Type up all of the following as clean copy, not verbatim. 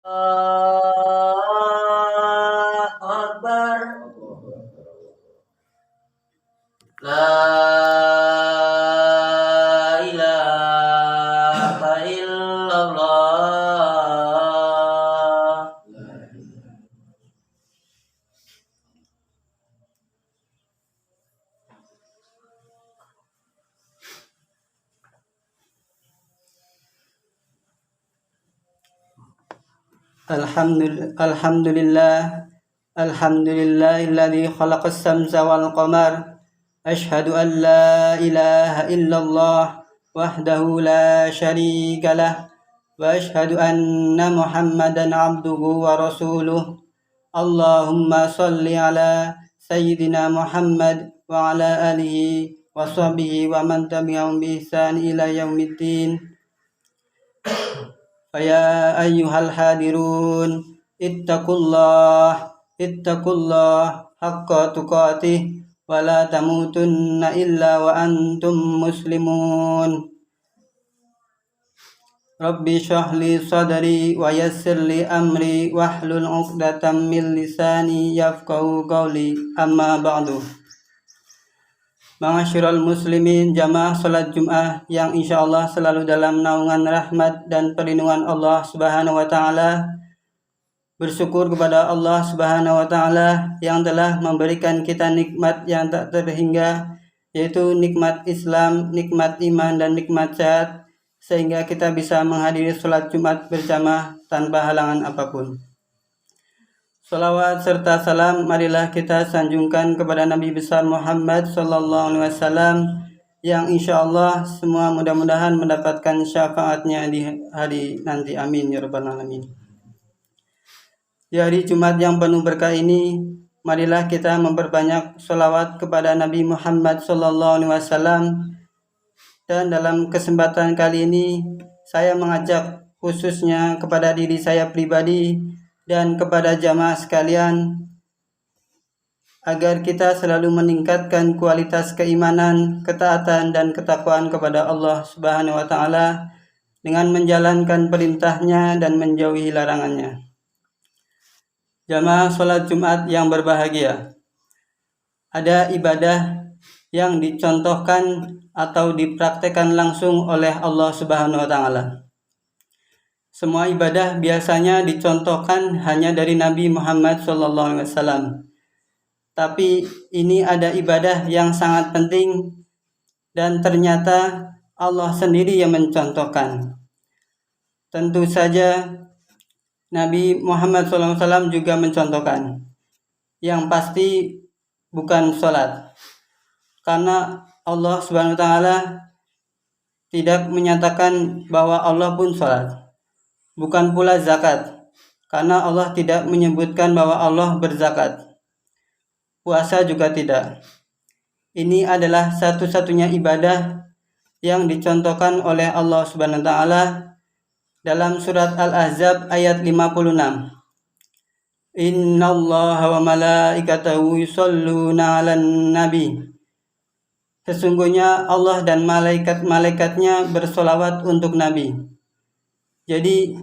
Allahu Akbar. La ilaha illallah. Alhamdulillahilladzi khalaqas samsa wal qamar. Asyhadu an la ilaha illallah wahdahu la syarika lah. Wa asyhadu anna Muhammadan abduhu wa rasuluh. Allahumma shalli ala sayyidina Muhammad wa ala alihi wa sahbihi wa man tabi'ahum bi ihsan ila yaumiddin. Faya ayyuhal hadirun ittaqullah haqqa tuqatih wa la tamutunna illa wa antum muslimun. Rabbi shrah li sadri wa yassir li amri wahlul 'uqdatam min lisani yafqahu qawli. Amma ba'du. Ma'asyiral muslimin, jamaah salat Jumat yang insyaallah selalu dalam naungan rahmat dan perlindungan Allah Subhanahu wa taala. Bersyukur kepada Allah Subhanahu wa taala yang telah memberikan kita nikmat yang tak terhingga, yaitu nikmat Islam, nikmat iman dan nikmat sehat, sehingga kita bisa menghadiri salat Jumat berjamaah tanpa halangan apapun. Salawat serta salam marilah kita sanjungkan kepada Nabi besar Muhammad sallallahu alaihi wasallam yang insyaallah semua mudah-mudahan mendapatkan syafaatnya di hari nanti. Amin ya rabbal alamin. Di hari Jumat yang penuh berkah ini, marilah kita memperbanyak salawat kepada Nabi Muhammad sallallahu alaihi wasallam. Dan dalam kesempatan kali ini saya mengajak khususnya kepada diri saya pribadi dan kepada jamaah sekalian agar kita selalu meningkatkan kualitas keimanan, ketaatan dan ketakwaan kepada Allah Subhanahu wa taala dengan menjalankan perintahnya dan menjauhi larangannya. Jamaah salat Jumat yang berbahagia, ada ibadah yang dicontohkan atau dipraktekkan langsung oleh Allah Subhanahu wa taala. Semua ibadah biasanya dicontohkan hanya dari Nabi Muhammad SAW. Tapi ini ada ibadah yang sangat penting dan ternyata Allah sendiri yang mencontohkan. Tentu saja Nabi Muhammad SAW juga mencontohkan. Yang pasti bukan sholat. Karena Allah Subhanahu wa taala tidak menyatakan bahwa Allah pun sholat. Bukan pula zakat, karena Allah tidak menyebutkan bahwa Allah berzakat. Puasa juga tidak. Ini adalah satu-satunya ibadah yang dicontohkan oleh Allah Subhanahu wa taala dalam surat Al-Ahzab ayat 56. Innallaha wa malaikatahu yusholluna 'alan nabi. Sesungguhnya Allah dan malaikat-malaikatnya bersolawat untuk Nabi. Jadi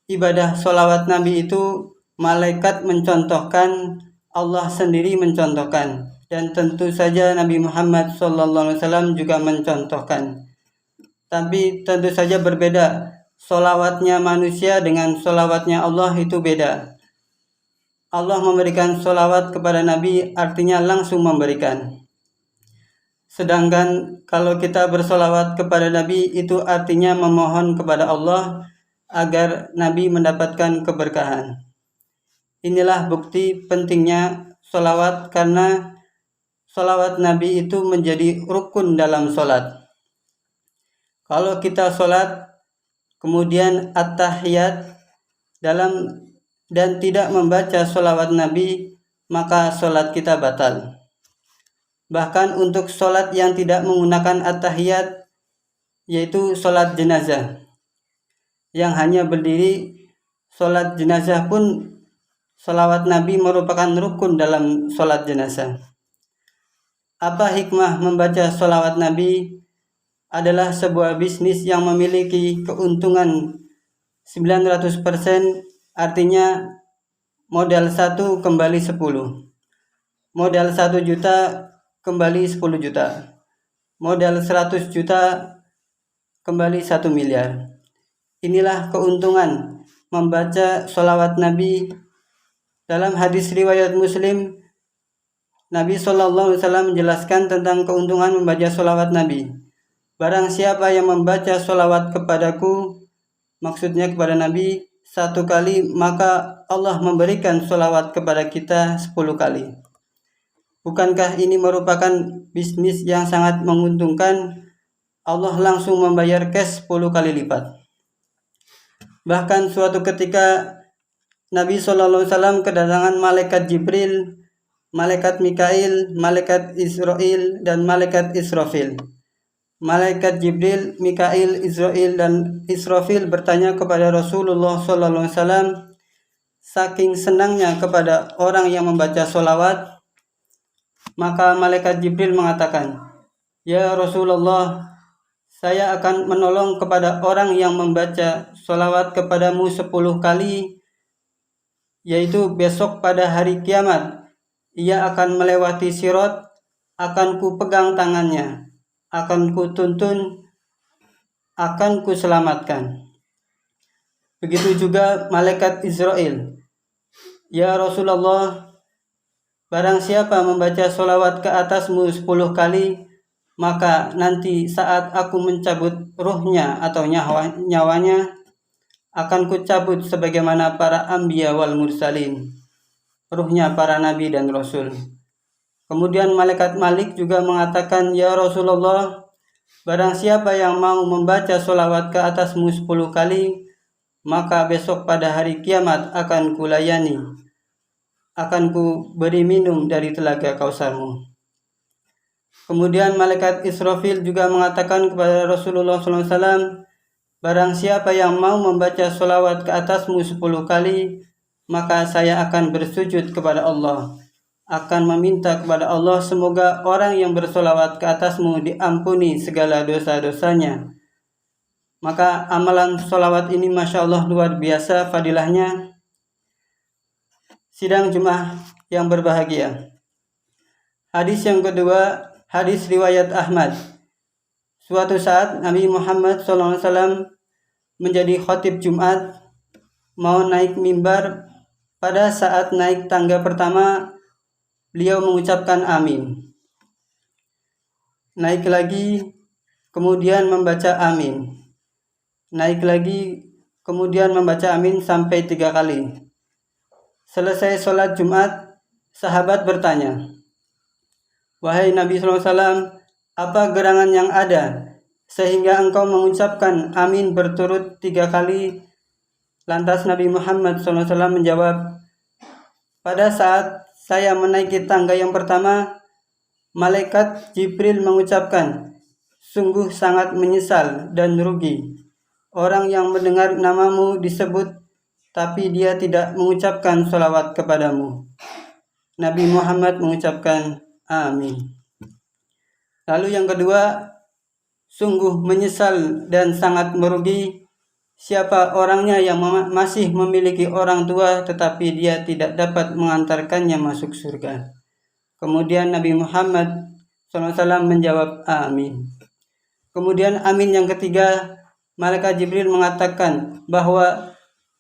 ibadah solawat Nabi itu malaikat mencontohkan, Allah sendiri mencontohkan, dan tentu saja Nabi Muhammad SAW juga mencontohkan. Tapi tentu saja berbeda, solawatnya manusia dengan solawatnya Allah itu beda. Allah memberikan solawat kepada Nabi artinya langsung memberikan. Sedangkan kalau kita bersolawat kepada Nabi itu artinya memohon kepada Allah agar Nabi mendapatkan keberkahan. Inilah bukti pentingnya sholawat, karena sholawat Nabi itu menjadi rukun dalam sholat. Kalau kita sholat kemudian at-tahiyat dan tidak membaca sholawat Nabi, maka sholat kita batal. Bahkan untuk sholat yang tidak menggunakan at-tahiyat, yaitu sholat jenazah yang hanya berdiri, sholat jenazah pun sholawat Nabi merupakan rukun dalam sholat jenazah. Apa hikmah membaca sholawat Nabi? Adalah sebuah bisnis yang memiliki keuntungan 900% Artinya modal 1 kembali 10. Modal 1 juta kembali 10 juta. Modal 100 juta kembali 1 miliar. Inilah keuntungan membaca sholawat Nabi. Dalam hadis riwayat Muslim, Nabi SAW menjelaskan tentang keuntungan membaca sholawat Nabi. Barang siapa yang membaca sholawat kepadaku, maksudnya kepada Nabi, 1 kali, maka Allah memberikan sholawat kepada kita 10 kali. Bukankah ini merupakan bisnis yang sangat menguntungkan? Allah langsung membayar cash 10 kali lipat. Bahkan suatu ketika Nabi SAW kedatangan malaikat Jibril, malaikat Mikail, malaikat Israel, dan malaikat Israfil. Malaikat Jibril, Mikail, Israel, dan Israfil bertanya kepada Rasulullah SAW, saking senangnya kepada orang yang membaca sholawat, maka malaikat Jibril mengatakan, "Ya Rasulullah, saya akan menolong kepada orang yang membaca sholawat kepadamu 10 kali, yaitu besok pada hari kiamat. Ia akan melewati sirat, akan ku pegang tangannya, akan ku tuntun, akan ku selamatkan." Begitu juga malaikat Israel, "Ya Rasulullah, barang siapa membaca sholawat ke atasmu 10 kali, maka nanti saat aku mencabut ruhnya atau nyawanya, akan kucabut sebagaimana para anbiya wal mursalin, ruhnya para nabi dan rasul." Kemudian malaikat Malik juga mengatakan, "Ya Rasulullah, barang siapa yang mau membaca sholawat ke atasmu 10 kali, maka besok pada hari kiamat akan kulayani, akan ku beri minum dari telaga Kausarmu." Kemudian malaikat Israfil juga mengatakan kepada Rasulullah SAW, "Barang siapa yang mau membaca sholawat ke atasmu 10 kali, maka saya akan bersujud kepada Allah, akan meminta kepada Allah semoga orang yang bersholawat ke atasmu diampuni segala dosa-dosanya." Maka amalan sholawat ini Masya Allah luar biasa fadilahnya. Sidang Jumat yang berbahagia. Hadis yang kedua, hadis riwayat Ahmad. Suatu saat Nabi Muhammad SAW menjadi khatib Jumat, mau naik mimbar. Pada saat naik tangga pertama, beliau mengucapkan amin. Naik lagi, kemudian membaca amin. Naik lagi, kemudian membaca amin sampai 3 kali. Selesai sholat Jumat, sahabat bertanya, "Wahai Nabi SAW, apa gerangan yang ada sehingga engkau mengucapkan amin berturut 3 kali?" Lantas Nabi Muhammad SAW menjawab, "Pada saat saya menaiki tangga yang pertama, malaikat Jibril mengucapkan, 'Sungguh sangat menyesal dan rugi orang yang mendengar namamu disebut, tapi dia tidak mengucapkan sholawat kepadamu.' Nabi Muhammad mengucapkan amin." Lalu yang kedua, "Sungguh menyesal dan sangat merugi siapa orangnya yang masih memiliki orang tua tetapi dia tidak dapat mengantarkannya masuk surga." Kemudian Nabi Muhammad SAW menjawab amin. Kemudian amin yang ketiga, malaikat Jibril mengatakan bahwa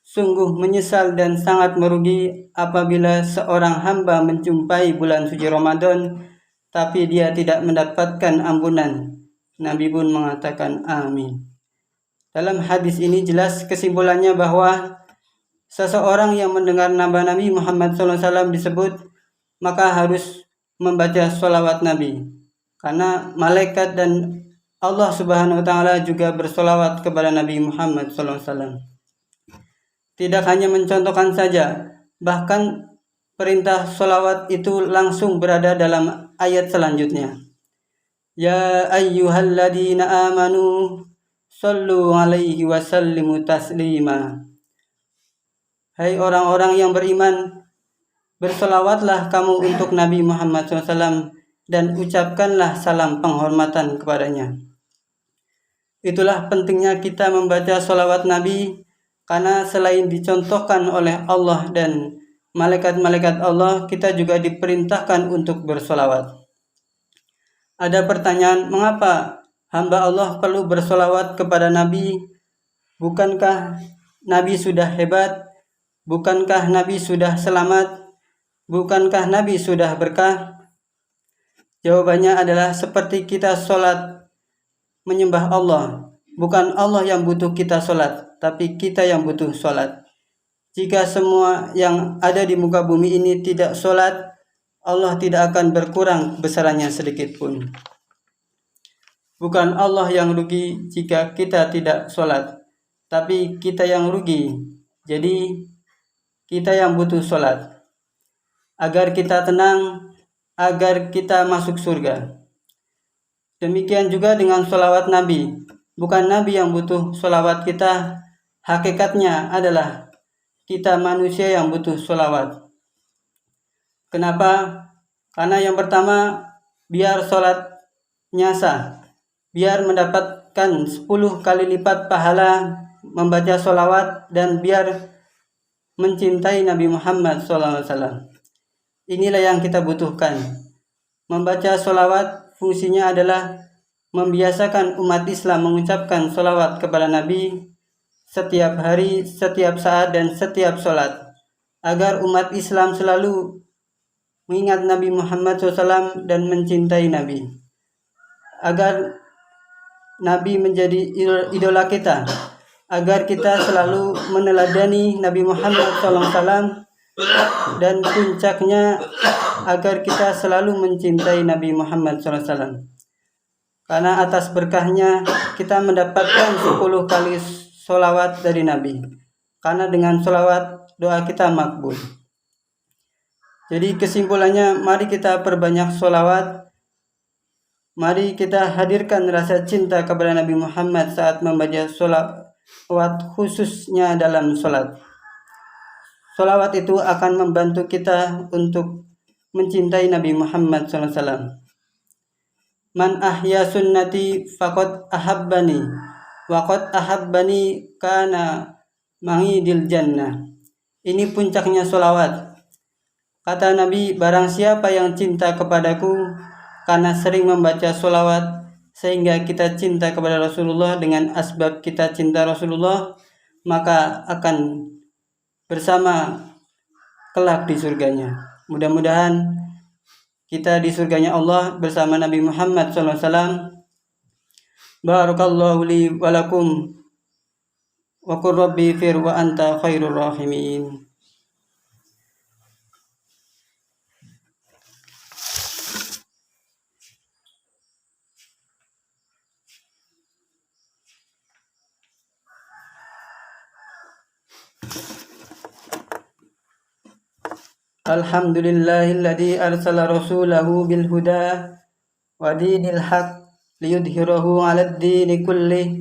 sungguh menyesal dan sangat merugi apabila seorang hamba menjumpai bulan suci Ramadan tapi dia tidak mendapatkan ampunan. Nabi pun mengatakan amin. Dalam hadis ini jelas kesimpulannya bahwa seseorang yang mendengar nama Nabi Muhammad SAW disebut, maka harus membaca sholawat Nabi. Karena malaikat dan Allah Subhanahu wa Ta'ala juga bersolawat kepada Nabi Muhammad SAW. Tidak hanya mencontohkan saja, bahkan perintah sholawat itu langsung berada dalam ayat selanjutnya. "Ya ayyuhalladzina amanu sallu alaihi wa sallimu taslima." Hai orang-orang yang beriman, bersolawatlah kamu untuk Nabi Muhammad SAW dan ucapkanlah salam penghormatan kepadanya. Itulah pentingnya kita membaca sholawat Nabi, Karena selain dicontohkan oleh Allah dan malaikat-malaikat Allah, kita juga diperintahkan untuk bersolawat. Ada pertanyaan, mengapa hamba Allah perlu bersolawat kepada Nabi? Bukankah Nabi sudah hebat? Bukankah Nabi sudah selamat? Bukankah Nabi sudah berkah? Jawabannya adalah seperti kita sholat menyembah Allah. Bukan Allah yang butuh kita sholat, tapi kita yang butuh sholat. Jika semua yang ada di muka bumi ini tidak sholat, Allah tidak akan berkurang besarannya sedikit pun. Bukan Allah yang rugi jika kita tidak sholat, tapi kita yang rugi. Jadi kita yang butuh sholat agar kita tenang, agar kita masuk surga. Demikian juga dengan sholawat Nabi. Bukan Nabi yang butuh sholawat kita, hakikatnya adalah kita manusia yang butuh sholawat. Kenapa? Karena yang pertama, biar sholatnya sah, biar mendapatkan 10 kali lipat pahala membaca sholawat, dan biar mencintai Nabi Muhammad SAW. Inilah yang kita butuhkan. Membaca sholawat fungsinya adalah membiasakan umat Islam mengucapkan sholawat kepada Nabi setiap hari, setiap saat, dan setiap sholat, agar umat Islam selalu mengingat Nabi Muhammad SAW dan mencintai Nabi, agar Nabi menjadi idola kita, agar kita selalu meneladani Nabi Muhammad SAW, dan puncaknya agar kita selalu mencintai Nabi Muhammad SAW. Karena atas berkahnya kita mendapatkan 10 kali sholawat dari Nabi. Karena dengan sholawat doa kita makbul. Jadi kesimpulannya, mari kita perbanyak sholawat. Mari kita hadirkan rasa cinta kepada Nabi Muhammad saat membaca sholawat, khususnya dalam sholat. Sholawat itu akan membantu kita untuk mencintai Nabi Muhammad SAW. Man ahya sunnati faqad ahabbani wa qad ahabbani kana ma'idil jannah. Ini puncaknya sholawat. Kata Nabi, barang siapa yang cinta kepadaku karena sering membaca sholawat, sehingga kita cinta kepada Rasulullah dengan asbab kita cinta Rasulullah, maka akan bersama kelak di surganya. Mudah-mudahan kita di surganya Allah bersama Nabi Muhammad SAW. Barakallahu li wa lakum wa qur rabbi fir wa anta khairur rahimin. Alhamdulillahilladzi arsala rasulahu bil huda wa dinil haq liyudhhirahu 'alad dini kullih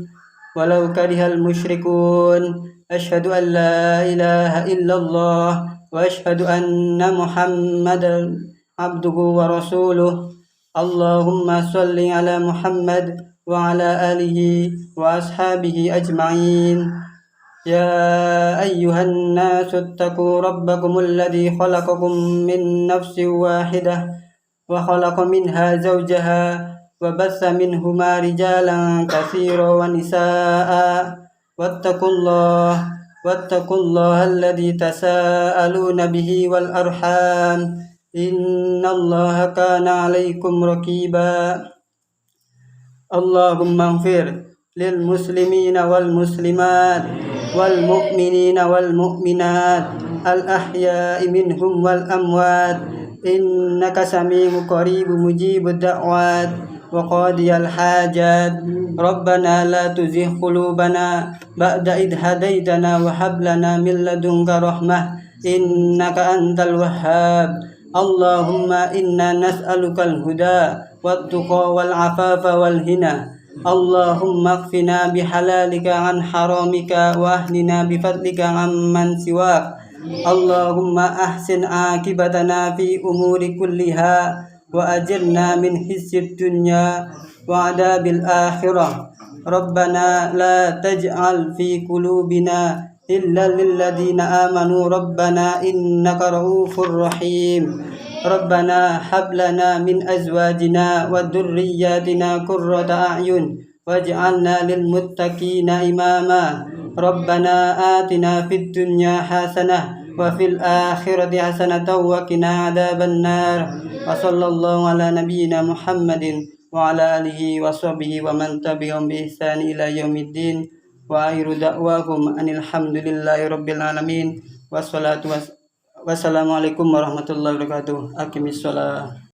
walau karihal musyrikun. Asyhadu an la ilaha illallah wa asyhadu anna Muhammadan abduhu wa rasuluh. Allahumma shalli ala Muhammad wa ala alihi wa ashabihi ajma'in. يا أيها الناس اتقوا ربكم الذي خلقكم من نفس واحدة وخلق منها زوجها وبث منهما رجالا كثيرا ونساء واتقوا الله الذي تساءلون به والأرحام إن الله كان عليكم رقيبا. اللهم اغفر للمسلمين والمسلمات والمؤمنين والمؤمنات الأحياء منهم والأموات إنك سميع قريب مجيب الدعوات وقاضي الحاجات. ربنا لا تزغ قلوبنا بعد إذ هديتنا وهب لنا من لدنك رحمة إنك أنت الوهاب. اللهم إنا نسألك الهدى والتقى والعفاف والغنى. اللهم اكفنا بحلالك عن حرامك واهدنا بفضلك عمن سواك. اللهم أحسن عاقبتنا في أمور كلها وأجرنا من خزي الدنيا وعذاب الآخرة. ربنا لا تجعل في قلوبنا إلا للذين آمنوا ربنا إنك رؤوف رحيم ربنا هب لنا من أزواجنا وذرياتنا قرة أعين واجعلنا للمتقين إماما ربنا آتنا في الدنيا حسنة وفي الآخرة حسنة وقنا عذاب النار وصلى الله على نبينا محمد وعلى آله وصحبه ومن تبعهم بإحسان إلى يوم الدين وآخر دعواكم أن الحمد لله رب العالمين wassalamualaikum warahmatullahi wabarakatuh. Aqimissalah.